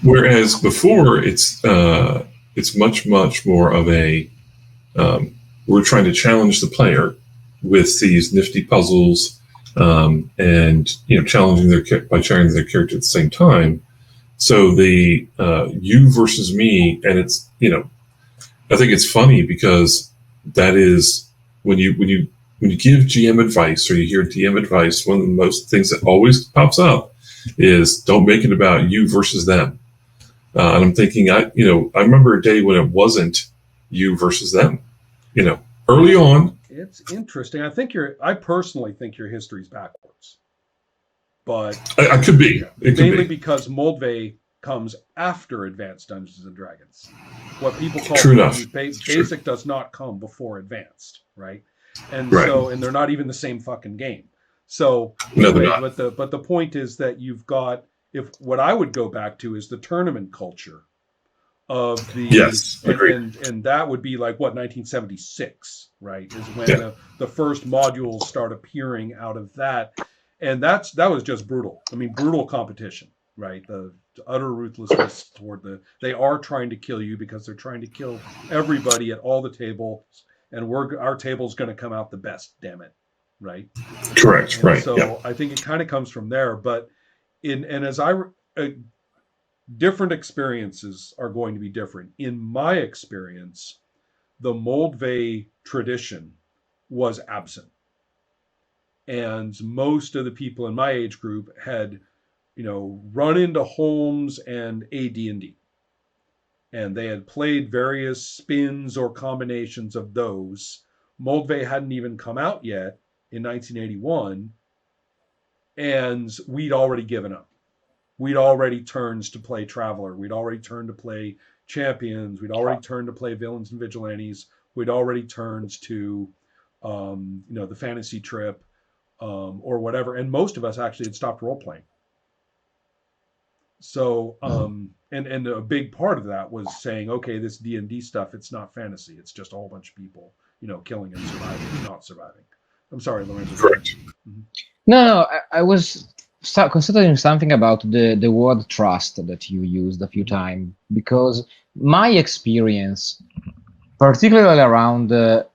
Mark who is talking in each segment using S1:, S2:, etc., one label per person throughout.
S1: Whereas before, it's much more of a we're trying to challenge the player with these nifty puzzles, and challenging challenging their character at the same time. So the you versus me, and it's I think it's funny because that is when you give GM advice or you hear DM advice, one of the most things that always pops up is don't make it about you versus them. And I'm thinking, I remember a day when it wasn't you versus them. Early on.
S2: It's interesting. I personally think your history's backwards, but
S1: I could be.
S2: It mainly because Moldvay comes after Advanced Dungeons and Dragons. What people call basic does not come before Advanced, right? And and they're not even the same fucking game. So anyway, but the point is that you've got, if what I would go back to is the tournament culture of the and that would be like 1976, right? Is when the first modules start appearing out of that, and that was just brutal. I mean, brutal competition, right? The utter ruthlessness toward they are trying to kill you because they're trying to kill everybody at all the tables, and our table's going to come out the best, damn it, right?
S1: Correct,
S2: and right. So I think it kind of comes from there, but different experiences are going to be different. In my experience, the Moldvay tradition was absent. And most of the people in my age group had, run into Holmes and AD&D. And they had played various spins or combinations of those. Moldvay hadn't even come out yet in 1981. And we'd already given up. We'd already turned to play Traveler. We'd already turned to play Champions. We'd already turned to play Villains and Vigilantes. We'd already turned to, the Fantasy Trip or whatever. And most of us actually had stopped role-playing. So, and a big part of that was saying, okay, this D&D stuff, it's not fantasy. It's just a whole bunch of people, killing and surviving and not surviving. I'm sorry, Lorenzo.
S1: Correct.
S3: Mm-hmm. No, I was considering something about the word trust that you used a few times, because my experience, particularly around I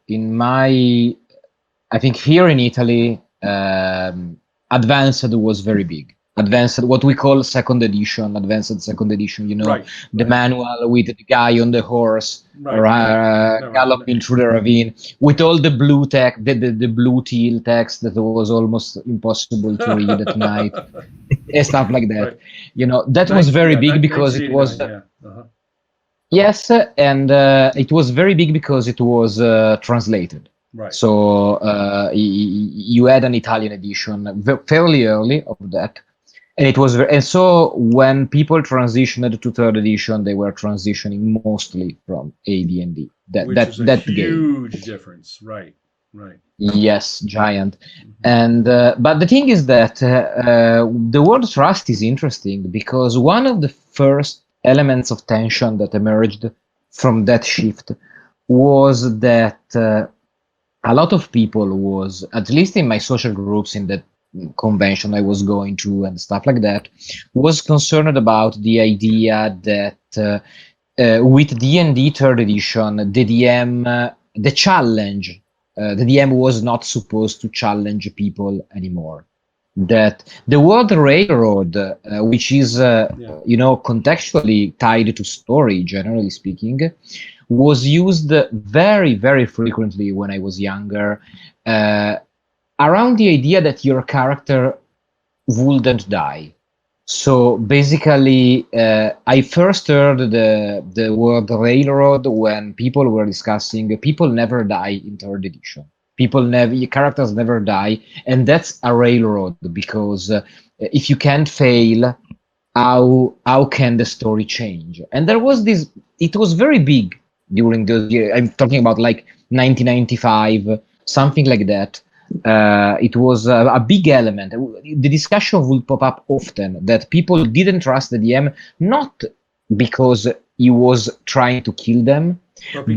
S3: think here in Italy, Advanced was very big. Advanced, what we call Advanced second edition, the manual with the guy on the horse, galloping through the ravine, with all the blue text, the blue teal text that was almost impossible to read at night, and stuff like that. That was very big because it was... Yes, and it was very big because it was translated.
S2: Right.
S3: So you had an Italian edition fairly early of that. And it was, and so when people transitioned to third edition, they were transitioning mostly from AD&D.
S2: Which is a huge difference, right?
S3: Yes, giant. And but the thing is that the word trust is interesting because one of the first elements of tension that emerged from that shift was that a lot of people was, at least in my social groups in that convention I was going to and stuff like that, was concerned about the idea that with D&D third edition, the DM, the DM was not supposed to challenge people anymore. That the word railroad, which is contextually tied to story, generally speaking, was used very, very frequently when I was younger, around the idea that your character wouldn't die. So basically, I first heard the word railroad when people were discussing people never die in third edition. Characters never die, and that's a railroad because if you can't fail, how can the story change? And there was this. It was very big during those years. I'm talking about like 1995, something like that. It was a big element. The discussion would pop up often that people didn't trust the DM, not because he was trying to kill them,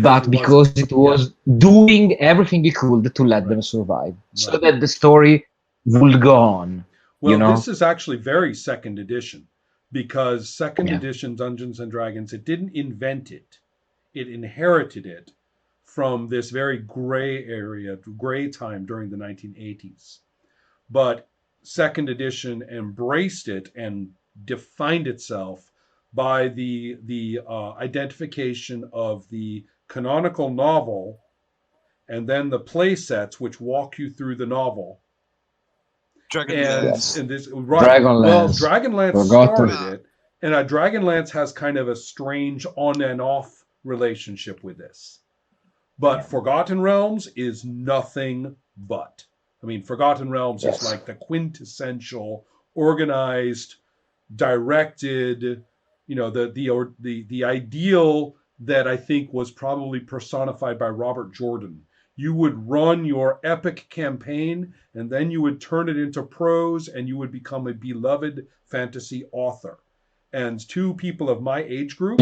S3: but because it was doing everything he could to let them survive, so that the story would go on.
S2: Well, this is actually very second edition. because second
S3: Yeah.
S2: edition Dungeons and Dragons, it didn't invent it. It inherited it from this very gray time during the 1980s. But second edition embraced it and defined itself by the identification of the canonical novel and then the play sets which walk you through the novel.
S4: Dragonlance.
S2: And this right. Well,
S3: Dragonlance.
S2: Dragonlance
S3: Forgotten.
S2: started it, and Dragonlance has kind of a strange on and off relationship with this. But Forgotten Realms is nothing but. I mean, Forgotten Realms is like the quintessential, organized, directed, the ideal that I think was probably personified by Robert Jordan. You would run your epic campaign, and then you would turn it into prose, and you would become a beloved fantasy author. And to people of my age group,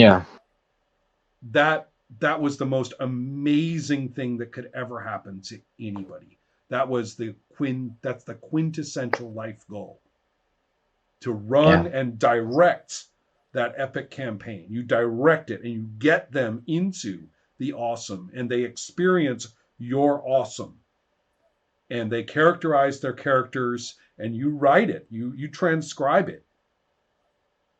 S2: that was the most amazing thing that could ever happen to anybody. That was that's the quintessential life goal. To run and direct that epic campaign. You direct it and you get them into the awesome, and they experience your awesome. And they characterize their characters, and you write it. You transcribe it.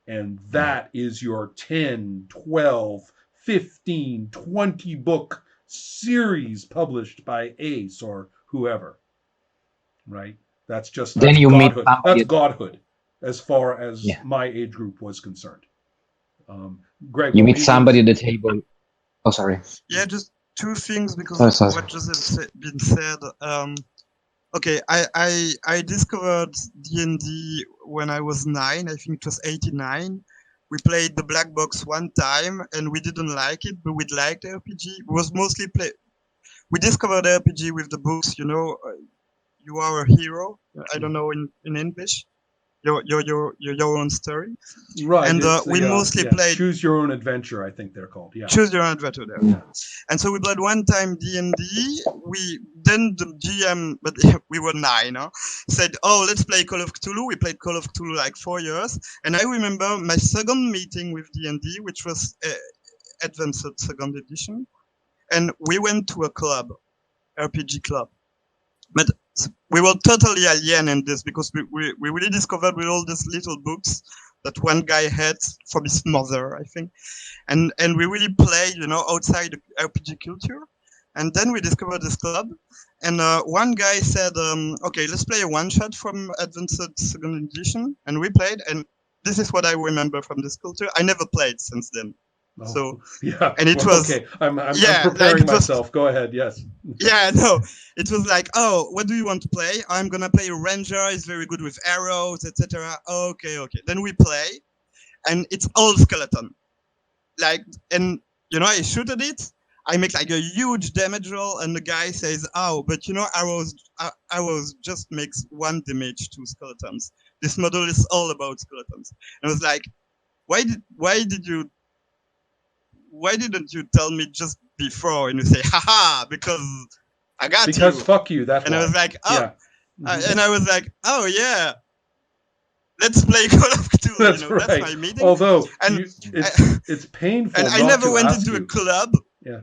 S2: And that is your 10, 12, 15, 20 book series published by Ace or whoever. Right? That's godhood. That's godhood as far as my age group was concerned. Greg,
S3: you meet somebody at the table. Oh, sorry.
S4: Yeah, just two things because of what just been said. Okay, I discovered D&D when I was 9. I think it was 89. We played the black box one time and we didn't like it, but we liked RPG. It was mostly we discovered RPG with the books, You Are a Hero. I don't know in English. Your own story.
S2: Right.
S4: And we mostly played
S2: Choose Your Own Adventure, I think they're called. Yeah.
S4: Choose Your Own Adventure. Yeah. And so we played one time D&D. Then the GM, but we were 9, said, "Oh, let's play Call of Cthulhu." We played Call of Cthulhu like 4 years. And I remember my second meeting with D&D, which was Advanced Second Edition. And we went to a club, RPG club. But we were totally alien in this because we really discovered with all these little books that one guy had from his mother, I think. And we really played, outside the RPG culture. And then we discovered this club. And one guy said, okay, let's play a one-shot from Advanced Second Edition. And we played. And this is what I remember from this culture. I never played since then.
S2: Oh,
S4: so
S2: yeah,
S4: and it was
S2: okay. I'm preparing myself. Go ahead. Yes.
S4: Yeah, no. It was like, oh, what do you want to play? I'm gonna play a ranger. He's very good with arrows, etc. Okay. Then we play, and it's all skeleton. And I shoot at it. I make like a huge damage roll, and the guy says, "Oh, but arrows just makes 1 damage to skeletons. This model is all about skeletons." And I was like, why didn't you tell me just before? And you say, haha, because I got
S2: because
S4: you.
S2: Fuck you. That's
S4: and
S2: why.
S4: I was like, oh,
S2: yeah.
S4: And I was like, oh yeah, let's play Call of Cthulhu.
S2: That's right.
S4: That's my meeting.
S2: Although it's painful.
S4: And I never went into a club.
S2: Yeah.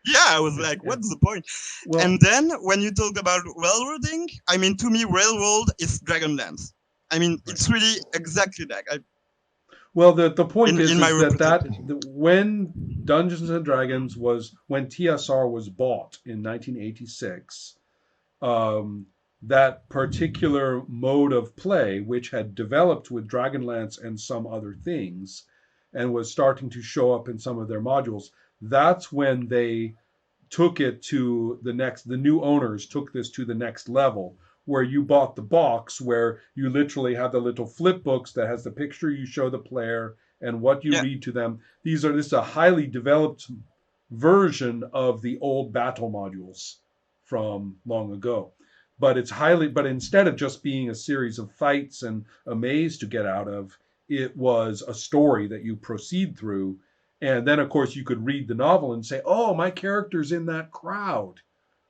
S4: Yeah, I was like, what's the point? Well, and then when you talk about railroading, I mean, to me, railroad is Dragonlance. I mean, it's really exactly that.
S2: Well, the point is that when Dungeons and Dragons when TSR was bought in 1986, that particular mode of play, which had developed with Dragonlance and some other things, and was starting to show up in some of their modules, that's when they took it to the new owners took this to the next level, where you bought the box where you literally have the little flip books that has the picture you show the player and what you read to them. This is a highly developed version of the old battle modules from long ago. But but instead of just being a series of fights and a maze to get out of, it was a story that you proceed through. And then, of course, you could read the novel and say, oh, my character's in that crowd.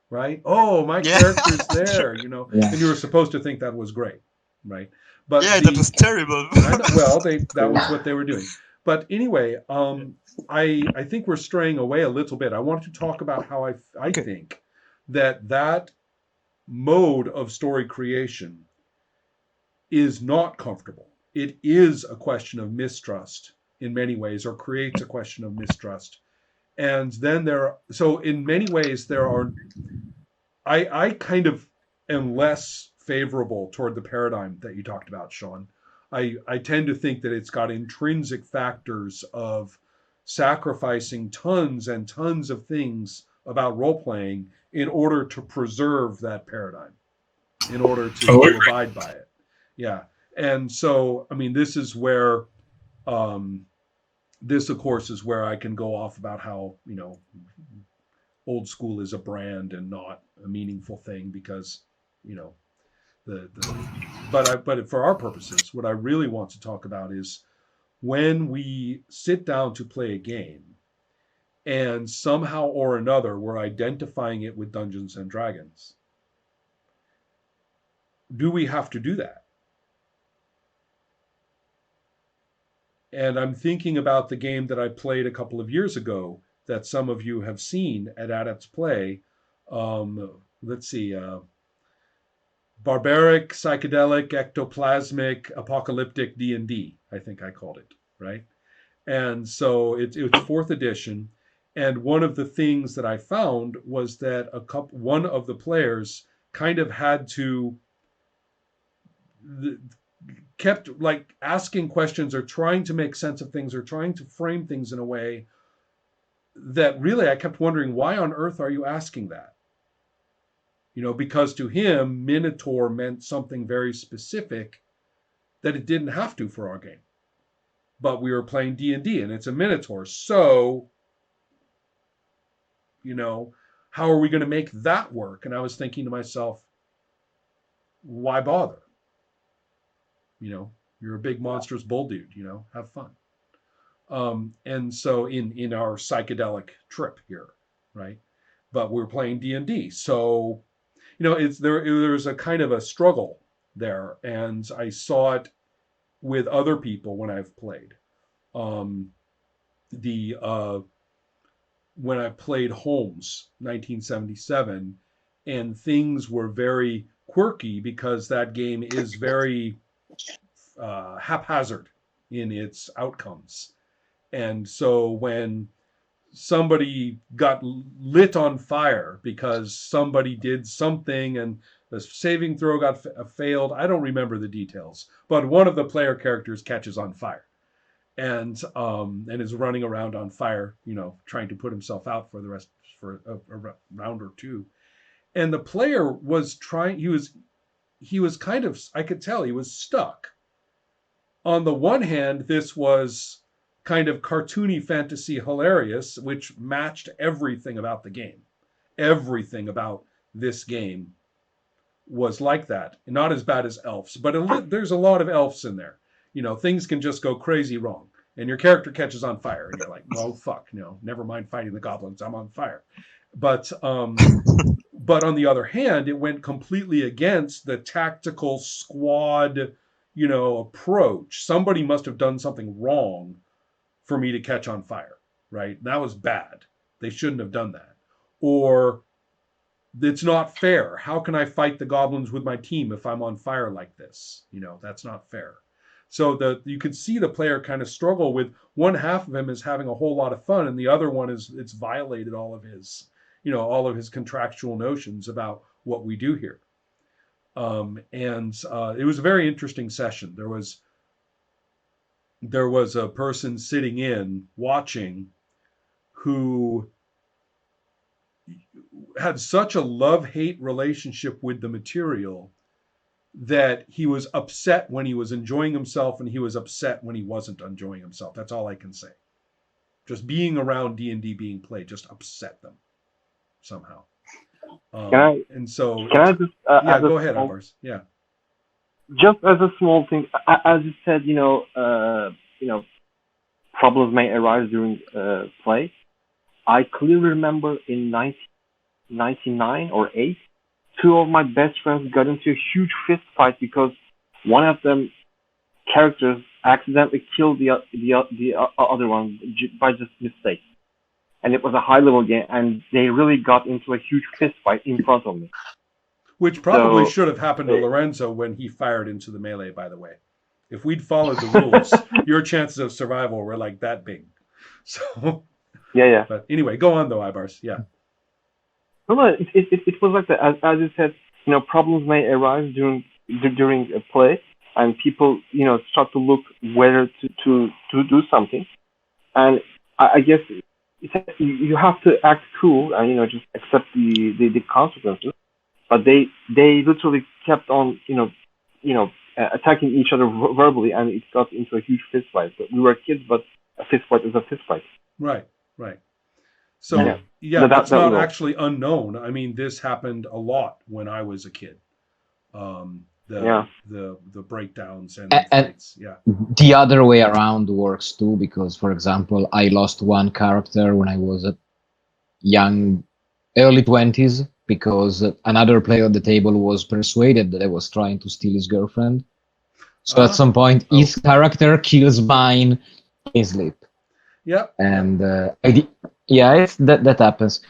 S2: Right? Oh, my character's there, and you were supposed to think that was great, right? But
S4: Yeah, that was terrible.
S2: that was what they were doing. But anyway, I think we're straying away a little bit. I want to talk about how I think that mode of story creation is not comfortable. It is a question of mistrust in many ways, or creates a question of mistrust. And then so in many ways I kind of am less favorable toward the paradigm that you talked about, Sean. I tend to think that it's got intrinsic factors of sacrificing tons and tons of things about role playing in order to preserve that paradigm, in order to abide by it. Yeah. And so, I mean, this is where, this, of course, is where I can go off about how, old school is a brand and not a meaningful thing because, but for our purposes, what I really want to talk about is when we sit down to play a game and somehow or another we're identifying it with Dungeons and Dragons. Do we have to do that? And I'm thinking about the game that I played a couple of years ago that some of you have seen at Adepts Play. Let's see, barbaric, psychedelic, ectoplasmic, apocalyptic D&D, I think I called it, right? And so it's fourth edition. And one of the things that I found was that one of the players kind of had to kept like asking questions or trying to make sense of things or trying to frame things in a way that really I kept wondering, why on earth are you asking that? Because to him, Minotaur meant something very specific that it didn't have to for our game. But we were playing D&D and it's a Minotaur. So, how are we going to make that work? And I was thinking to myself, why bother? You're a big monstrous bull dude, have fun. And so in our psychedelic trip here, right? But we're playing D&D. So, there's a kind of a struggle there. And I saw it with other people when I've played. When I played Holmes, 1977, and things were very quirky because that game is very haphazard in its outcomes. And so when somebody got lit on fire because somebody did something and the saving throw got failed, I don't remember the details, but one of the player characters catches on fire and is running around on fire, trying to put himself out for the rest for a round or two. And the player was trying, he was kind of, I could tell he was stuck. On the one hand, this was kind of cartoony fantasy hilarious, which matched everything about the game. Everything about this game was like that. Not as bad as elves, but there's a lot of elves in there. Things can just go crazy wrong. And your character catches on fire, and you're like, "Oh fuck, never mind fighting the goblins. I'm on fire." But on the other hand, it went completely against the tactical squad, approach. Somebody must have done something wrong for me to catch on fire, right? That was bad. They shouldn't have done that. Or it's not fair. How can I fight the goblins with my team if I'm on fire like this? That's not fair. So you could see the player kind of struggle with one half of him is having a whole lot of fun, and the other one it's violated all of his, all of his contractual notions about what we do here. And it was a very interesting session. There was a person sitting in watching who had such a love-hate relationship with the material that he was upset when he was enjoying himself and he was upset when he wasn't enjoying himself. That's all I can say. Just being around D&D being played just upset them somehow.
S5: Can I just
S2: go ahead, Ambars. Yeah.
S5: Just as a small thing, as you said, problems may arise during play. I clearly remember in 1999 or 8, two of my best friends got into a huge fist fight because one of them characters accidentally killed the other one by just mistake, and it was a high level game, and they really got into a huge fist fight in front of me.
S2: Which probably
S5: So-
S2: should have happened to Lorenzo when he fired into the melee, by the way. If we'd followed the rules, your chances of survival were like that big. So,
S5: Yeah.
S2: but anyway, go on though, Ibars. Yeah.
S5: No, it was like that. As you said, problems may arise during a play, and people, start to look whether to do something. And I guess you have to act cool and just accept the consequences. But they literally kept on, attacking each other verbally, and it got into a huge fist fight. But we were kids, but a fist fight is a fist fight.
S2: Right. So,
S5: No,
S2: that's
S5: that
S2: not
S5: was all.
S2: actually unknown. I mean, this happened a lot when I was a kid. The breakdowns and the
S3: And-
S2: fights. Yeah.
S3: The other way around works too, because, for example, I lost one character when I was a young, early 20s, because another player at the table was persuaded that I was trying to steal his girlfriend. So at some point, his character kills mine in sleep.
S2: Yeah.
S3: And that happens.